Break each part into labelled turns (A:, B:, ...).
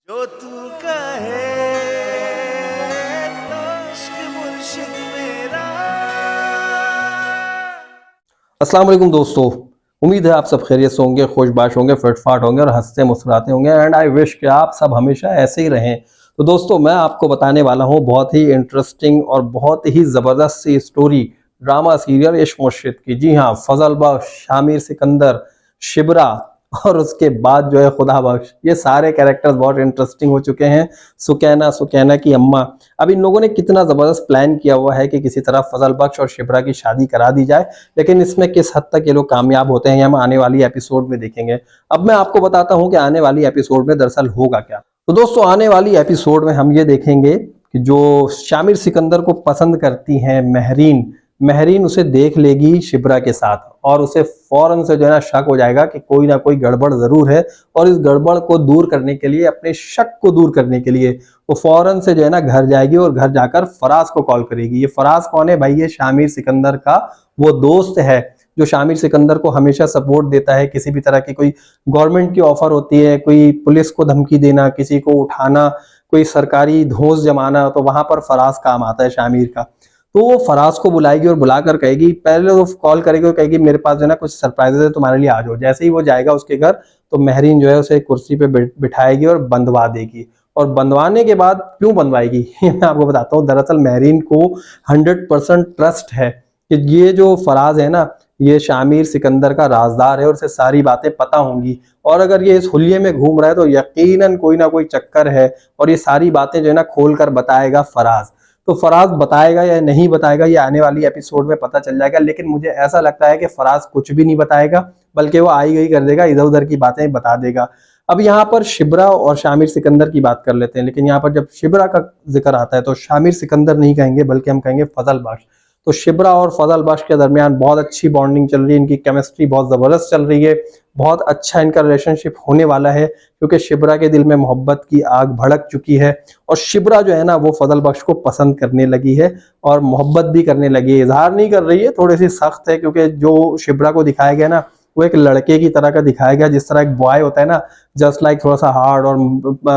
A: जो तू कहे तो इश्क मुर्शिद मेरा।
B: अस्सलाम वालेकुम दोस्तों, उम्मीद है आप सब खैरियत से होंगे, खुशबाश होंगे, फिटफाट होंगे और हंसते मुस्कुराते होंगे एंड आई विश कि आप सब हमेशा ऐसे ही रहें। तो दोस्तों मैं आपको बताने वाला हूँ बहुत ही इंटरेस्टिंग और बहुत ही ज़बरदस्त सी स्टोरी ड्रामा सीरियल इश्क मुर्शिद की। जी हाँ, फजल बख्श, शामिर सिकंदर, शिबरा और उसके बाद जो है खुदा बख्श, ये सारे कैरेक्टर्स बहुत इंटरेस्टिंग हो चुके हैं। सुकैना सुकैना की अम्मा, अब इन लोगों ने कितना ज़बरदस्त प्लान किया हुआ है कि किसी तरह फजल बख्श और शिबरा की शादी करा दी जाए, लेकिन इसमें किस हद तक ये लोग कामयाब होते हैं ये हम आने वाली एपिसोड में देखेंगे। अब मैं आपको बताता हूं कि आने वाली एपिसोड में दरअसल होगा क्या। तो दोस्तों आने वाली एपिसोड में हम ये देखेंगे कि जो शामिर सिकंदर को पसंद करती हैं महरीन, महरीन उसे देख लेगी शिबरा के साथ और उसे फौरन से जो है ना शक हो जाएगा कि कोई ना कोई गड़बड़ जरूर है, और इस गड़बड़ को दूर करने के लिए, अपने शक को दूर करने के लिए वो फौरन से जो है ना घर जाएगी और घर जाकर फराज को कॉल करेगी। ये फराज कौन है भाई? ये शामिर सिकंदर का वो दोस्त है जो शामिर सिकंदर को हमेशा सपोर्ट देता है। किसी भी तरह की कोई गवर्नमेंट की ऑफर होती है, कोई पुलिस को धमकी देना, किसी को उठाना, कोई सरकारी धौंस जमाना, तो वहां पर फराज काम आता है शामिर का। तो वो फराज को बुलाएगी और बुलाकर कहेगी, पहले वो कॉल करेगी और कहेगी मेरे पास जो है ना कुछ सरप्राइजेस है, तुम्हारे लिए आ जाओ। जैसे ही वो जाएगा उसके घर तो महरीन जो है उसे कुर्सी पे बिठाएगी और बंधवा देगी। और बंधवाने के बाद क्यों बंधवाएगी ये मैं आपको बताता हूँ। दरअसल महरीन को 100% ट्रस्ट है कि ये जो फराज है ना, ये शामिर सिकंदर का राजदार है और उसे सारी बातें पता होंगी, और अगर ये इस हुलिये में घूम रहा है तो यकीनन कोई ना कोई चक्कर है, और ये सारी बातें जो है ना खोल कर बताएगा फराज। तो फराज बताएगा या नहीं बताएगा ये आने वाली एपिसोड में पता चल जाएगा, लेकिन मुझे ऐसा लगता है कि फराज कुछ भी नहीं बताएगा, बल्कि वो आई गई कर देगा, इधर उधर की बातें बता देगा। अब यहाँ पर शिबरा और शामिर सिकंदर की बात कर लेते हैं, लेकिन यहाँ पर जब शिबरा का जिक्र आता है तो शामिर सिकंदर नहीं कहेंगे बल्कि हम कहेंगे फजल बख्श। तो शिबरा और फजल बख्श के दरमियान बहुत अच्छी बॉन्डिंग चल रही है, इनकी केमिस्ट्री बहुत जबरदस्त चल रही है, बहुत अच्छा इनका रिलेशनशिप होने वाला है, क्योंकि शिबरा के दिल में मोहब्बत की आग भड़क चुकी है और शिबरा जो है ना वो फजल बख्श को पसंद करने लगी है और मोहब्बत भी करने लगी है। इजहार नहीं कर रही है, थोड़ी सी सख्त है, क्योंकि जो शिबरा को दिखाया गया ना वो एक लड़के की तरह का दिखाया गया, जिस तरह एक बॉय होता है ना, जस्ट लाइक थोड़ा सा हार्ड और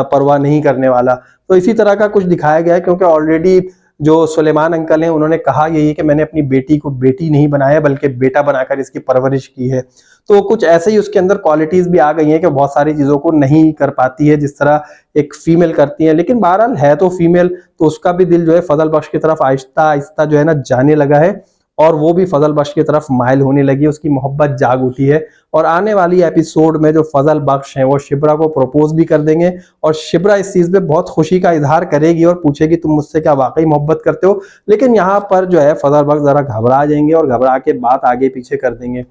B: परवाह नहीं करने वाला, तो इसी तरह का कुछ दिखाया गया है। क्योंकि ऑलरेडी जो सुलेमान अंकल हैं उन्होंने कहा यही कि मैंने अपनी बेटी को बेटी नहीं बनाया बल्कि बेटा बनाकर इसकी परवरिश की है। तो कुछ ऐसे ही उसके अंदर क्वालिटीज भी आ गई हैं कि बहुत सारी चीजों को नहीं कर पाती है जिस तरह एक फीमेल करती है, लेकिन बहरहाल है तो फीमेल, तो उसका भी दिल जो है फजल बख्श की तरफ आहिस्ता आहिस्ता जो है ना जाने लगा है और वो भी फजल बख्श की तरफ माइल होने लगी, उसकी मोहब्बत जाग उठी है। और आने वाली एपिसोड में जो फजल बख्श हैं वो शिबरा को प्रपोज भी कर देंगे और शिबरा इस चीज पे बहुत खुशी का इजहार करेगी और पूछेगी तुम मुझसे क्या वाकई मोहब्बत करते हो। लेकिन यहाँ पर जो है फजल बख्श जरा घबरा जाएंगे और घबरा के बात आगे पीछे कर देंगे।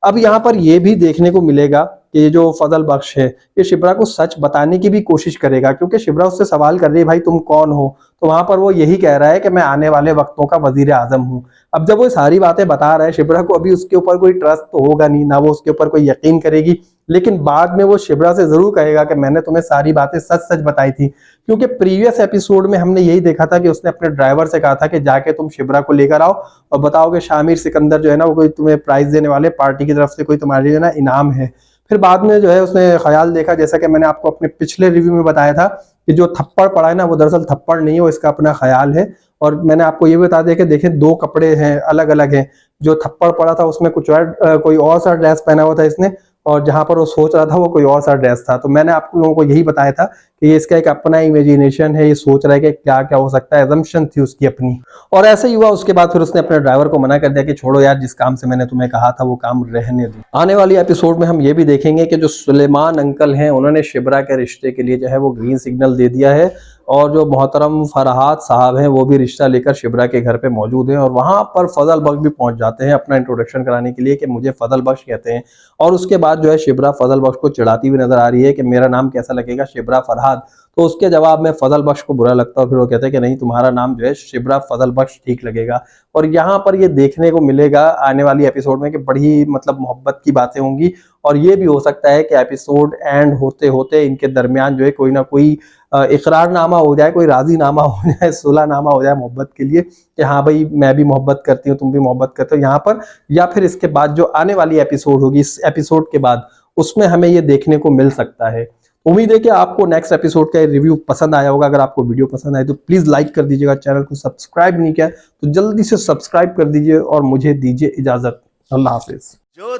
B: अब यहाँ पर यह भी देखने को मिलेगा कि ये जो फजल बख्श है ये शिबरा को सच बताने की भी कोशिश करेगा, क्योंकि शिबरा उससे सवाल कर रही है भाई तुम कौन हो, तो वहां पर वो यही कह रहा है कि मैं आने वाले वक्तों का वजीर आजम हूँ। अब जब वो सारी बातें बता रहा है शिबरा को अभी उसके ऊपर कोई ट्रस्ट तो होगा नहीं, ना वो उसके ऊपर कोई यकीन करेगी, लेकिन बाद में वो शिबरा से जरूर कहेगा कि मैंने तुम्हें सारी बातें सच सच बताई थी। क्योंकि प्रीवियस एपिसोड में हमने यही देखा था कि उसने अपने ड्राइवर से कहा था कि जाके तुम शिबरा को लेकर आओ और बताओ कि शामिर सिकंदर जो है ना वो कोई तुम्हें प्राइज देने वाले, पार्टी की तरफ से कोई तुम्हारे लिए ना इनाम है। फिर बाद में जो है उसने ख्याल देखा, जैसा कि मैंने आपको अपने पिछले रिव्यू में बताया था कि जो थप्पड़ पड़ा है ना वो दरअसल थप्पड़ नहीं है, वो इसका अपना ख्याल है। और मैंने आपको ये बता दिया कि देखें दो कपड़े हैं अलग अलग हैं, जो थप्पड़ पड़ा था उसमें कुछ और कोई और सा ड्रेस पहना हुआ था इसने, और जहां पर वो सोच रहा था वो कोई और सा ड्रेस था। तो मैंने आप लोगों को यही बताया था कि ये इसका एक अपना इमेजिनेशन है, ये सोच रहा है कि क्या क्या हो सकता है, एजम्पशन थी उसकी अपनी। और ऐसा ही हुआ। उसके बाद फिर उसने अपने ड्राइवर को मना कर दिया कि छोड़ो यार, जिस काम से मैंने तुम्हें कहा था वो काम रहने दो। आने वाली एपिसोड में हम ये भी देखेंगे कि जो सुलेमान अंकल हैं उन्होंने शिबरा के रिश्ते के लिए जो है वो ग्रीन सिग्नल दे दिया है, और जो मोहतरम फरहाद साहब हैं वो भी रिश्ता लेकर शिबरा के घर पे मौजूद हैं, और वहां पर फजल बख्श भी पहुंच जाते हैं अपना इंट्रोडक्शन कराने के लिए कि मुझे फजल बख्श कहते हैं। और उसके बाद जो है शिबरा फजल बख्श को चिढ़ाती हुई नजर आ रही है कि मेरा नाम कैसा लगेगा, शिबरा फरहाद। तो उसके जवाब में फजल बख्श को बुरा लगता है और फिर वो कहते हैं कि नहीं, तुम्हारा नाम जो है शिबरा फजल बख्श ठीक लगेगा। और यहाँ पर ये देखने को मिलेगा आने वाली एपिसोड में कि बड़ी मतलब मोहब्बत की बातें होंगी, और ये भी हो सकता है कि एपिसोड एंड होते होते इनके दरमियान जो है कोई ना कोई इकरारनामा हो जाए, कोई राजीनामा हो जाए, सुलहनामा हो जाए मोहब्बत के लिए कि हाँ भाई मैं भी मोहब्बत करती हूँ, तुम भी मोहब्बत करते हो यहाँ पर। या फिर इसके बाद जो आने वाली एपिसोड होगी, इस एपिसोड के बाद, उसमें हमें ये देखने को मिल सकता है। उम्मीद है कि आपको नेक्स्ट एपिसोड का रिव्यू पसंद आया होगा। अगर आपको वीडियो पसंद आए तो प्लीज लाइक कर दीजिएगा, चैनल को सब्सक्राइब नहीं किया तो जल्दी से सब्सक्राइब कर दीजिए और मुझे दीजिए इजाजत। अल्लाह हाफिज।
A: जो